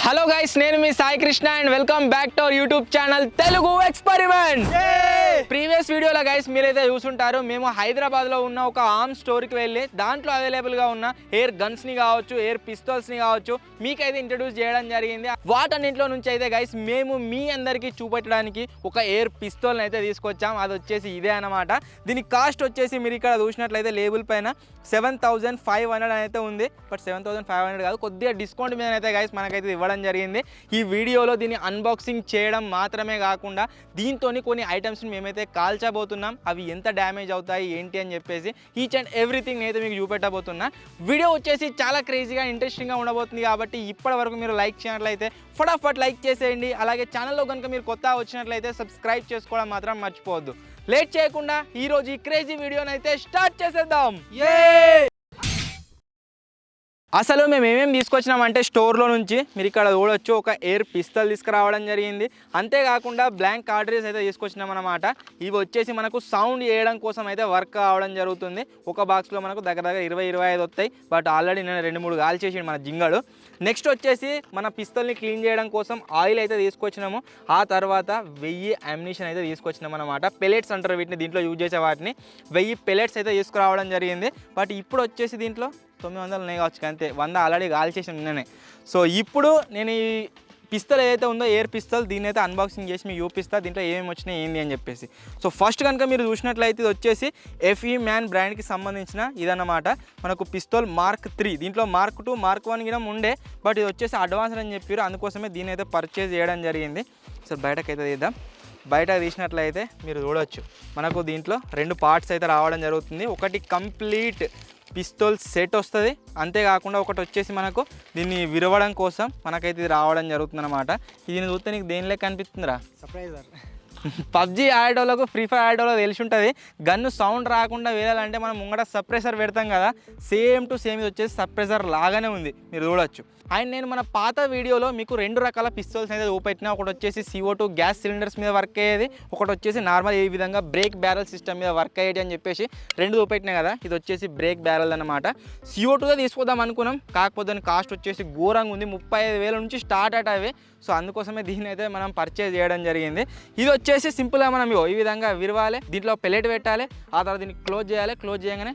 Hello guys, నేను మీ Sai Krishna and welcome back to our YouTube channel Telugu experiment. Previous వీడియోలో guys మీరైతే చూసుంటారు, మేము హైదరాబాద్లో ఉన్న ఒక ఆర్మ్ స్టోర్కి వెళ్ళి దాంట్లో అవైలబుల్గా ఉన్న ఎయిర్ గన్స్ని కావచ్చు, ఎయిర్ పిస్తోల్స్ని కావచ్చు మీకైతే ఇంట్రడ్యూస్ చేయడం జరిగింది. వాటన్నింటిలో నుంచి అయితే గైస్ మేము మీ అందరికీ చూపెట్టడానికి ఒక ఎయిర్ పిస్తోల్ని అయితే తీసుకొచ్చాం. అది వచ్చేసి ఇదే అనమాట. దీని కాస్ట్ వచ్చేసి మీరు ఇక్కడ చూసినట్లయితే లేబుల్ పైన 7,500 అయితే ఉంది. బట్ 7,500 కాదు, కొద్దిగా డిస్కౌంట్ మీద అయితే గైస్ మనకైతే ఇవ్వడం జరిగింది. ఈ వీడియోలో దీన్ని అన్బాక్సింగ్ చేయడం మాత్రమే కాకుండా దీంతో కొన్ని ఐటమ్స్ని మేమైతే కాల్చబోతున్నాం. అవి ఎంత డ్యామేజ్ అవుతాయి ఏంటి అని చెప్పేసి ఈచ్ అండ్ ఎవ్రీథింగ్ నేనైతే మీకు చూపెట్టబోతున్నా. వీడియో వచ్చేసి చాలా క్రేజీగా ఇంట్రెస్టింగ్గా ఉండబోతుంది. కాబట్టి ఇప్పటి వరకు మీరు లైక్ చేయనట్లయితే ఫటాఫట్ లైక్ చేసేయండి. అలాగే ఛానల్లో కనుక మీరు కొత్తగా వచ్చినట్లయితే సబ్స్క్రైబ్ చేసుకోవడం మాత్రం మర్చిపోవద్దు. లేట్ చేయకుండా ఈరోజు ఈ క్రేజీ వీడియోని అయితే స్టార్ట్ చేసేద్దాం. అసలు మేము ఏమేమి తీసుకొచ్చినామంటే స్టోర్లో నుంచి మీరు ఇక్కడ చూడొచ్చు, ఒక ఎయిర్ పిస్తల్ తీసుకురావడం జరిగింది. అంతేకాకుండా బ్లాంక్ కార్ట్రిడ్జ్ అయితే తీసుకొచ్చినాం అనమాట. ఇవి వచ్చేసి మనకు సౌండ్ చేయడం కోసం అయితే వర్క్ అవడం జరుగుతుంది. ఒక బాక్స్లో మనకు దగ్గర 20-25 వస్తాయి. బట్ ఆల్రెడీ నేను 2-3 గాలి చేసి మన జింగడు. నెక్స్ట్ వచ్చేసి మన పిస్తల్ని క్లీన్ చేయడం కోసం ఆయిల్ అయితే తీసుకొచ్చినాము. ఆ తర్వాత 1000 అమ్యునిషన్ అయితే తీసుకొచ్చినాం అనమాట. పెలెట్స్ అంటారు వీటిని, దీంట్లో యూజ్ చేసే వాటిని. 1000 పెలెట్స్ అయితే తీసుకురావడం జరిగింది. బట్ ఇప్పుడు వచ్చేసి దీంట్లో 900 ఉన్నాయి కావచ్చు, అంతే. 100 ఆల్రెడీ గాలి చేసిన నిన్ననే. సో ఇప్పుడు నేను ఈ పిస్తల్ ఏదైతే ఉందో ఎయిర్ పిస్తల్, దీన్ని అయితే అన్బాక్సింగ్ చేసి మీకు చూపిస్తా దీంట్లో ఏమేమి వచ్చినాయి ఏంది అని చెప్పేసి. సో ఫస్ట్ కనుక మీరు చూసినట్లయితే ఇది వచ్చేసి ఎఫ్ఈ మ్యాన్ బ్రాండ్కి సంబంధించిన ఇదన్నమాట. మనకు పిస్తోల్ మార్క్ 3, దీంట్లో మార్క్ 2 మార్క్ 1 గినం ఉండే. బట్ ఇది వచ్చేసి అడ్వాన్స్డ్ అని చెప్పారు, అందుకోసమే దీన్ని అయితే పర్చేజ్ చేయడం జరిగింది. సో బయటకైతే తీద్దాం. బయట తీసినట్లయితే మీరు చూడవచ్చు, మనకు దీంట్లో 2 పార్ట్స్ అయితే రావడం జరుగుతుంది. ఒకటి కంప్లీట్ పిస్తోల్ సెట్ వస్తుంది, అంతేకాకుండా ఒకటి వచ్చేసి మనకు దీన్ని విరవడం కోసం మనకైతే ఇది రావడం జరుగుతుంది అనమాట. దీన్ని చూస్తే నీకు దేని లెక్క అనిపిస్తుందిరా? సర్ప్రైజర్. పబ్జీ ఆడేటోళ్ళకు, ఫ్రీ ఫైర్ ఆడేటోళ్ళకు తెలిసి ఉంటుంది. గన్ను సౌండ్ రాకుండా వేయాలంటే మనం ముంగట సప్రెసర్ పెడతాం కదా, సేమ్ టు సేమ్ ఇది వచ్చేసి సప్రెసర్ లాగానే ఉంది, మీరు చూడొచ్చు. అండ్ నేను మన పాత వీడియోలో మీకు 2 రకాల పిస్తోల్స్ అయితే చూపెట్టినా. ఒకటి వచ్చేసి CO2 గ్యాస్ సిలిండర్స్ మీద వర్క్ అయ్యేది, ఒకటి వచ్చేసి నార్మల్ ఈ విధంగా బ్రేక్ బ్యారల్ సిస్టమ్ మీద వర్క్ అయ్యేది అని చెప్పేసి 2 చూపెట్టినా కదా. ఇది వచ్చేసి బ్రేక్ బ్యారల్ అనమాట. CO2గా తీసుకుందాం అనుకున్నాం, కాకపోతే దాని కాస్ట్ వచ్చేసి ఘోరంగా ఉంది. 35,000 నుంచి స్టార్ట్ అయ్యాయి అవి. సో అందుకోసమే దీన్ని అయితే మనం పర్చేజ్ చేయడం జరిగింది. ఇది వచ్చేసి సింపుల్గా మనం ఈ విధంగా విరవాలి, దీంట్లో పెలెట్ పెట్టాలి, ఆ తర్వాత దీన్ని క్లోజ్ చేయాలి. క్లోజ్ చేయగానే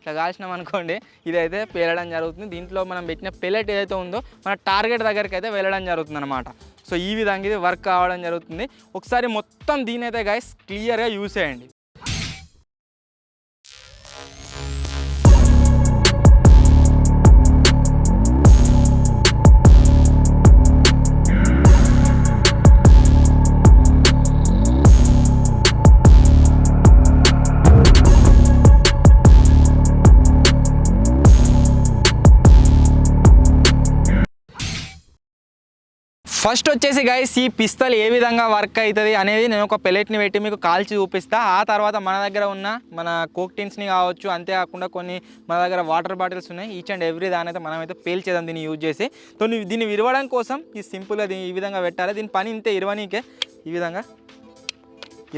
ఇట్లా కాల్చినాం అనుకోండి, ఇదైతే పేలడం జరుగుతుంది. దీంట్లో మనం పెట్టిన పెలెట్ ఏదైతే ఉందో మన టార్గెట్ దగ్గరికి అయితే వెళ్ళడం జరుగుతుంది అనమాట. సో ఈ విధంగా ఇది వర్క్ కావడం జరుగుతుంది. ఒకసారి మొత్తం దీని అయితే గైస్ క్లియర్గా యూస్ చేయండి. ఫస్ట్ వచ్చేసి గైస్ ఈ పిస్తల్ ఏ విధంగా వర్క్ అవుతుంది అనేది నేను ఒక పెలెట్ని పెట్టి మీకు కాల్చి చూపిస్తా. ఆ తర్వాత మన దగ్గర ఉన్న మన కోక్ టిన్స్ని కావచ్చు, అంతేకాకుండా కొన్ని మన దగ్గర వాటర్ బాటిల్స్ ఉన్నాయి. ఈచ్ అండ్ ఎవ్రీ దాని అయితే మనమైతే పేల్చేద్దాం దీన్ని యూజ్ చేసి. సో దీన్ని విరవడం కోసం ఈ సింపుల్గా ఈ విధంగా పెట్టాలి. దీని పని ఇంతే, ఇరవనీకే ఈ విధంగా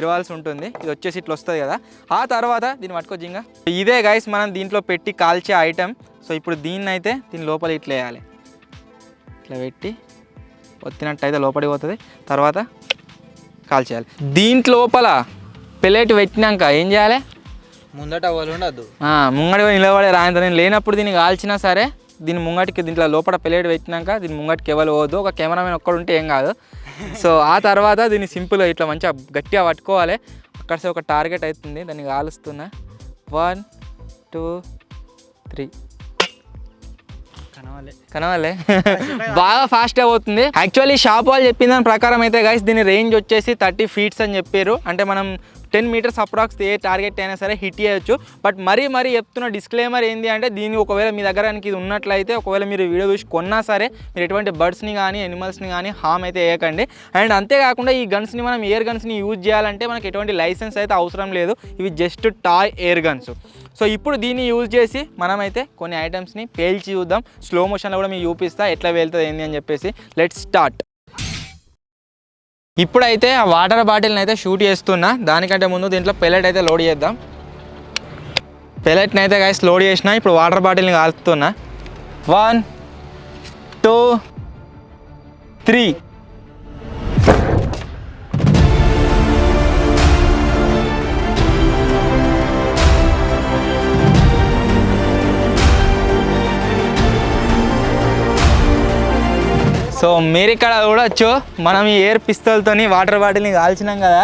ఇరవాల్సి ఉంటుంది. ఇది వచ్చేసి ఇట్లా వస్తుంది కదా. ఆ తర్వాత దీన్ని పట్టుకోజింగా ఇదే గైస్ మనం దీంట్లో పెట్టి కాల్చే ఐటెం. సో ఇప్పుడు దీన్ని అయితే దీని లోపల ఇట్లా వేయాలి, ఇట్లా పెట్టి వచ్చినట్టయితే లోపలికి పోతుంది. తర్వాత కాల్ చేయాలి. దీంట్లోపల పెలెట్ పెట్టినాక ఏం చేయాలి? ముందట వాళ్ళు ఉండద్దు, ముంగడి నిలబడే రాయంత నేను లేనప్పుడు దీన్ని కాల్చినా సరే దీని ముంగటికి దీంట్లో లోపల పెలెట్ పెట్టినాక దీని ముంగటికి ఎవరు పోవద్దు. ఒక కెమెరామెన్ ఒక్కడు ఉంటే ఏం కాదు. సో ఆ తర్వాత దీన్ని సింపుల్గా ఇట్లా మంచిగా గట్టిగా పట్టుకోవాలి. అక్కడ ఒక టార్గెట్ అవుతుంది, దాన్ని కాలుస్తున్నా. 1 2 3 కనవాలే బాగా ఫాస్ట్ అవుతుంది. యాక్చువల్లీ షాప్ వాళ్ళు చెప్పిన దాని ప్రకారం అయితే గైస్ దీని రేంజ్ వచ్చేసి 30 feet అని చెప్పారు. అంటే మనం 10 meters అప్రాక్స్ ఏ టార్గెట్ అయినా సరే హిట్ చేయొచ్చు. బట్ మరీ చెప్తున్న డిస్క్లైమర్ ఏంటి అంటే, దీన్ని ఒకవేళ మీ దగ్గర ఇది ఉన్నట్లయితే ఒకవేళ మీరు వీడియో చూసి కొన్నా సరే మీరు ఎటువంటి బర్డ్స్ని కానీ ఎనిమల్స్ని కానీ హామ్ అయితే వేయకండి. అండ్ అంతేకాకుండా ఈ గన్స్ని మనం ఎయిర్ గన్స్ని యూజ్ చేయాలంటే మనకి ఎటువంటి లైసెన్స్ అయితే అవసరం లేదు. ఇవి just toy air guns. So ఇప్పుడు దీన్ని యూజ్ చేసి మనమైతే కొన్ని ఐటమ్స్ని పేల్చి చూద్దాం. స్లో మోషన్లో కూడా మీకు చూపిస్తా ఎట్లా వెళ్తుంది ఏంది అని చెప్పేసి. Let's start. ఇప్పుడైతే ఆ వాటర్ బాటిల్ని అయితే షూట్ చేస్తున్నా. దానికంటే ముందు దీంట్లో పెలెట్ అయితే లోడ్ చేద్దాం. పెలెట్ని అయితే గైస్ లోడ్ చేసిన. ఇప్పుడు వాటర్ బాటిల్ని కాలుతున్నా. 1 2 3 సో మీరు ఇక్కడ చూడొచ్చు మనం ఈ ఎయిర్ పిస్తోల్తోని వాటర్ బాటిల్ని కాల్చినాం కదా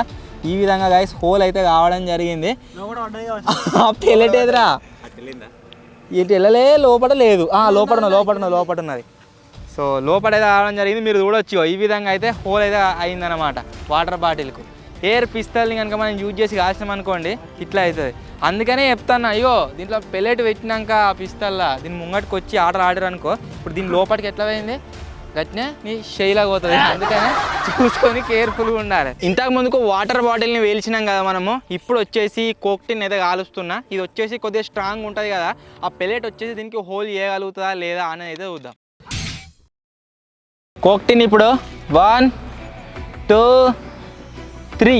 ఈ విధంగా గైస్ హోల్ అయితే కావడం జరిగింది పెల్లెట్ ఏదిరా ఇటు వెళ్ళలే లోపల లేదు లోపల ఉన్నది సో లోపల అయితే కావడం జరిగింది మీరు చూడొచ్చు ఈ విధంగా అయితే హోల్ అయితే అయిందనమాట వాటర్ బాటిల్కు ఎయిర్ పిస్తల్ని కనుక మనం యూజ్ చేసి కాల్చినాం అనుకోండి ఇట్లా అవుతుంది అందుకనే చెప్తాను అయ్యో దీంట్లో పెల్లెట్ పెట్టినాక ఆ పిస్తల్లా దీని ముంగటికి వచ్చి ఆర్డర్ ఆడారు అనుకో ఇప్పుడు దీని లోపలికి ఎట్లా పోయింది గట్టినే నీ షైలాగా పోతుంది అందుకనే చూసుకొని కేర్ఫుల్గా ఉండాలి ఇంతకు ముందుకు వాటర్ బాటిల్ని వేల్చినాం కదా మనము ఇప్పుడు వచ్చేసి కోక్టిన్ అయితే కాలుస్తున్నా ఇది వచ్చేసి కొద్దిగా స్ట్రాంగ్ ఉంటుంది కదా ఆ పెల్లెట్ వచ్చేసి దీనికి హోల్ చేయగలుగుతుందా లేదా అనేది అయితే చూద్దాం కోక్టిన్ ఇప్పుడు 1 2 3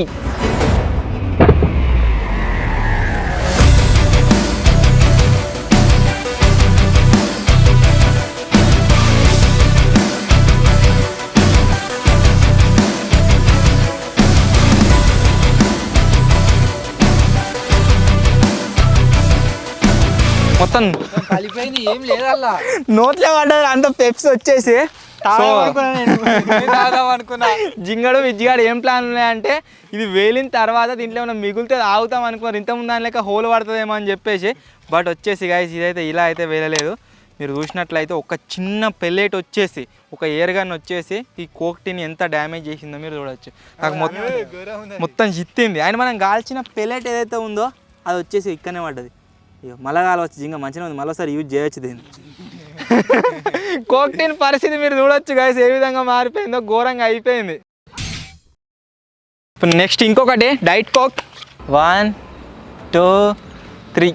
మొత్తం కలిపోయింది ఏం లేదల్లా నోట్లే పడ్డారు అంత పెప్స్ వచ్చేసి అనుకున్నా జింగడు విజ్జిగాడు ఏం ప్లాన్ ఉన్నాయంటే ఇది వేలిన తర్వాత దీంట్లో ఏమైనా మిగులితే ఆగుతాం అనుకున్నారు ఇంతకుముందు దాని లెక్క హోల్ పడుతుందేమో అని చెప్పేసి బట్ వచ్చేసి గైస్ ఇదైతే ఇలా అయితే వేయలేదు మీరు చూసినట్లయితే ఒక చిన్న పెల్లెట్ వచ్చేసి ఒక ఎయిర్ గన్ వచ్చేసి ఈ కోక్టిని ఎంత డ్యామేజ్ చేసిందో మీరు చూడవచ్చు నాకు మొత్తం చిత్తింది అండ్ మనం కాల్చిన పెల్లెట్ ఏదైతే ఉందో అది వచ్చేసి ఇక్కడనే పడ్డది ఇక మళ్ళీ కాలవచ్చు జింగ మంచిగా ఉంది మళ్ళీసారి యూజ్ చేయొచ్చు దీన్ని కోక్టిన్ పరిస్థితి మీరు చూడొచ్చు గైస్ ఏ విధంగా మారిపోయిందో ఘోరంగా అయిపోయింది ఇప్పుడు నెక్స్ట్ ఇంకొకటి డైట్ కోక్ 1 2 3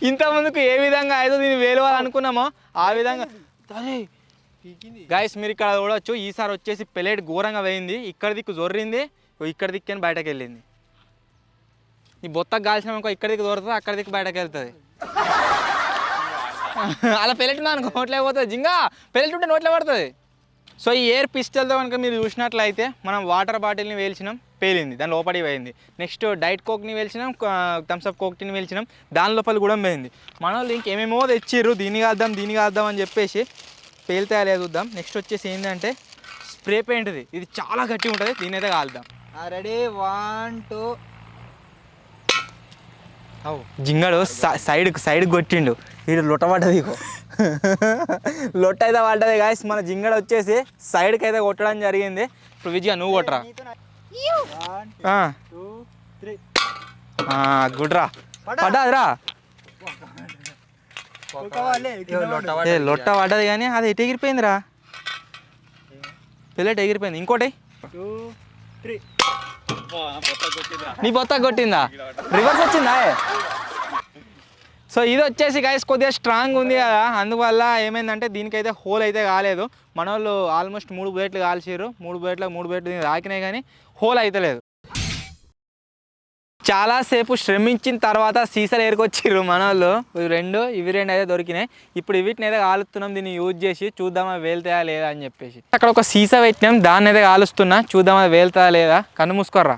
ఇంత ముందుకు ఏ విధంగా అయితే దీన్ని వేలవాలనుకున్నామో ఆ విధంగా గైస్ మీరు ఇక్కడ చూడవచ్చు ఈసారి వచ్చేసి పెల్లెట్ ఘోరంగా వేయింది ఇక్కడ దిక్కు జొర్రింది ఇక్కడ దిక్కు అని బయటకు వెళ్ళింది ఈ బొత్తకు కాల్చినామనుకో ఇక్కడ దిక్కు దొరుకుతుంది అక్కడ దిక్కు బయటకు వెళ్తుంది అలా పెల్లెట్ అనుకో నోట్లే పోతుంది జింగా పెల్లెట్ ఉంటే నోట్లే పడుతుంది సో ఈ ఎయిర్ పిస్టల్తో కనుక మీరు చూసినట్లయితే మనం వాటర్ బాటిల్ని వేల్చినాం పేలింది దాని లోపలికి పోయింది నెక్స్ట్ డైట్ కోక్ని వేల్చినాం థమ్స్అప్ కోక్ని వేల్చినాం దాని లోపల కూడా పోయింది మన వాళ్ళు ఇంకేమేమో తెచ్చిర్రు దీన్ని కాద్దాం అని చెప్పేసి పేలితే లేదు చూద్దాం నెక్స్ట్ వచ్చేసి ఏంటంటే స్ప్రే పెయింట్ది ఇది చాలా గట్టిగా ఉంటుంది దీని అయితే కాల్దాం రెడీ 1 2 జింగడు సైడ్కి కొట్టిండు ఇది లొట్ట పడ్డది లొట్ట అయితే పడ్డది గాయస్ మన జింగడు వచ్చేసి సైడ్కి అయితే కొట్టడం జరిగింది ఇప్పుడు విజయ నువ్వు కొట్టరా గుడ్రా పడ్డాదిరా లొట్ట పడ్డది కానీ అది ఎటు ఎగిరిపోయిందిరా పిల్లట ఎగిరిపోయింది ఇంకోటి నీ బొత్త కొట్టిందా రివర్స్ వచ్చిందా సో ఇది వచ్చేసి గైస్ కొద్దిగా స్ట్రాంగ్ ఉంది కదా అందువల్ల ఏమైందంటే దీనికైతే హోల్ అయితే కాలేదు మన వాళ్ళు ఆల్మోస్ట్ 3 బుల్లెట్లు కాల్చారు 3 బుల్లెట్లు దీన్ని రాకినాయి కానీ హోల్ అయితే లేదు చాలాసేపు శ్రమించిన తర్వాత సీసాలు ఏరుకొచ్చిర్రు మన వాళ్ళు ఇవి రెండు అయితే దొరికినాయి ఇప్పుడు వీటిని అయితే కాలుస్తున్నాం దీన్ని యూజ్ చేసి చూద్దామా వేలుతాయా లేదా అని చెప్పేసి అక్కడ ఒక సీసా పెట్టినాం దాన్ని అయితే కాలుస్తున్నా చూద్దామా వేలుతాయా లేదా కన్ను మూసుకోర్రా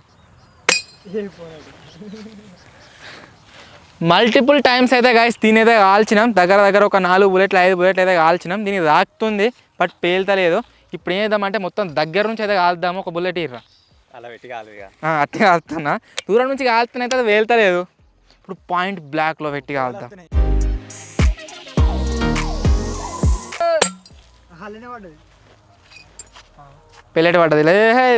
మల్టిపుల్ టైమ్స్ అయితే గైస్ దీని అయితే కాల్చినాం దగ్గర ఒక 4 బుల్లెట్లు 5 బుల్లెట్లు అయితే కాల్చినాం దీన్ని రాకుతుంది బట్ పేలుతలేదు ఇప్పుడు ఏం చేద్దామంటే మొత్తం దగ్గర నుంచి అయితే కాల్దాము ఒక బుల్లెట్ ఇర్రా అలా పెట్టి కాలుగా అట్టే కాలుతున్నా దూరం నుంచి కాలుతున్నైతే అది వేలుతలేదు ఇప్పుడు పాయింట్ బ్లాక్లో పెట్టి కాలుతాం పెల్లెట్ పడ్డది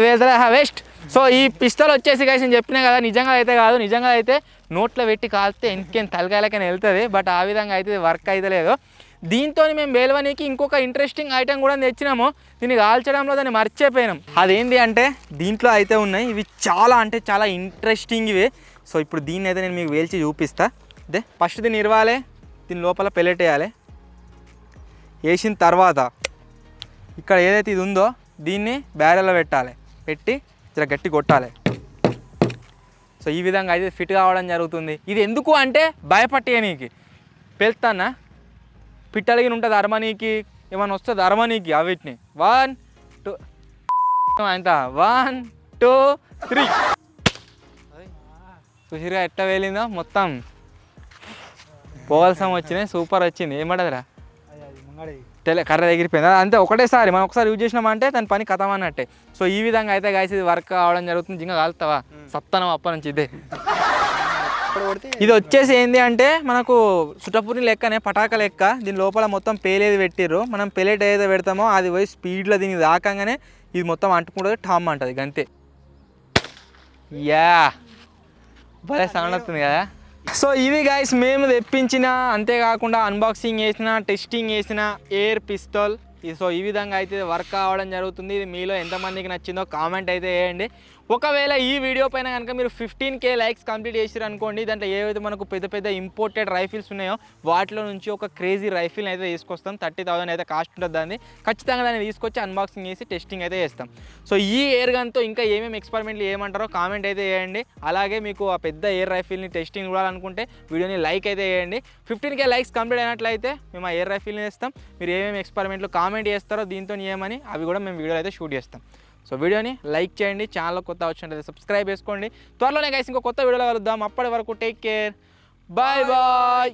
వేలుతలే వేస్ట్ సో ఈ పిస్టల్ వచ్చేసి గైస్ నేను చెప్పినా కదా నిజంగా అయితే కాదు నిజంగా అయితే నోట్లో పెట్టి కాలితే ఇంకేం తలకాయలకైనా వెళ్తుంది బట్ ఆ విధంగా అయితే వర్క్ అయితే లేదు దీంతో మేము వేలవనికి ఇంకొక ఇంట్రెస్టింగ్ ఐటెం కూడా తెచ్చినాము. దీన్ని కాల్చడంలో దాన్ని మర్చిపోయినాం. అదేంటి అంటే దీంట్లో అయితే ఉన్నాయి, ఇవి చాలా అంటే చాలా ఇంట్రెస్టింగ్ ఇవి. సో ఇప్పుడు దీన్ని అయితే నేను మీకు వేల్చి చూపిస్తా. అదే ఫస్ట్ దీన్ని ఇరవాలి, దీని లోపల పెల్లెట్ వేయాలి. వేసిన తర్వాత ఇక్కడ ఏదైతే ఇది ఉందో దీన్ని బ్యారెల్లో పెట్టాలి, పెట్టి ఇలా గట్టి కొట్టాలి. సో ఈ విధంగా అయితే ఫిట్ కావడం జరుగుతుంది. ఇది ఎందుకు అంటే భయపట్టేయనీకి, పెళ్తానా పిట్టలిగిన ఉంటుంది అరమనీకి, ఏమైనా వస్తుంది అరమనీకి అవిటిని. 1 2 అంత 1 2 3 చూసిగా ఎట్లా వేలిందో మొత్తం పోవలసం వచ్చినాయి. సూపర్ వచ్చింది. ఏమంటదిరా కర్ర ఎగిరిపోయింది అంతే ఒకటేసారి. మనం ఒకసారి యూజ్ చేసినామంటే దాని పని కథం అన్నట్టే. సో ఈ విధంగా అయితే గైస్ ఇది వర్క్ అవడం జరుగుతుంది. జింగా కాలుతావా సత్తనం అప్ప నుంచి ఇదే. ఇది వచ్చేసి ఏంది అంటే మనకు సుటపూరి లెక్కనే పటాక లెక్క. దీని లోపల మొత్తం పేలేది పెట్టిర్రు. మనం పెలెట్ ఏదైతే పెడతామో అది పోయి స్పీడ్లో దీనికి దాకంగానే ఇది మొత్తం అంటుకుంటుంది, టామ్ అంటుంది గంతే. యా భలే సౌండ్ వస్తుంది కదా. సో ఇవి గైస్ మేము తెప్పించిన, అంతేకాకుండా అన్బాక్సింగ్ చేసిన, టెస్టింగ్ చేసిన ఎయిర్ పిస్తోల్. సో ఈ విధంగా అయితే వర్క్ అవ్వడం జరుగుతుంది. ఇది మీలో ఎంతమందికి నచ్చిందో కామెంట్ అయితే చేయండి. ఒకవేళ ఈ వీడియో పైన కనుక మీరు 15K లైక్స్ కంప్లీట్ చేసారు అనుకోండి, దాంట్లో ఏవైతే మనకు పెద్ద పెద్ద ఇంపోర్టెడ్ రైఫిల్స్ ఉన్నాయో వాటిలో నుంచి ఒక క్రేజీ రైఫిల్ని అయితే తీసుకొస్తాం. 30,000 అయితే కాస్ట్ ఉంటుంది. దాన్ని ఖచ్చితంగా దాన్ని తీసుకొచ్చి అన్బాక్సింగ్ చేసి టెస్టింగ్ అయితే చేస్తాం. సో ఈ ఎయిర్ గన్తో ఇంకా ఏమేమి ఎక్స్పెరిమెంట్లు ఏమంటారో కామెంట్ అయితే చేయండి. అలాగే మీకు ఆ పెద్ద ఎయిర్ రైఫిల్ని టెస్టింగ్ చూడాలనుకుంటే వీడియోని లైక్ అయితే చేయండి. 15K లైక్స్ కంప్లీట్ అయినట్లయితే మేము ఆ ఎయిర్ రైఫిల్ని చేస్తాం. మీరు ఏమేమి ఎక్స్పెరిమెంట్లు కామెంట్ చేస్తారో దీంతో ఏమని అవి కూడా మేము వీడియోలో అయితే షూట్ చేస్తాం. సో వీడియోని లైక్ చేయండి, ఛానల్ కొత్త వచ్చినట్లయితే సబ్స్క్రైబ్ చేసుకోండి. త్వరలోనే గైస్ ఇంకో కొత్త వీడియోలో కలుద్దాం. అప్పటి వరకు టేక్ కేర్, బాయ్ బాయ్.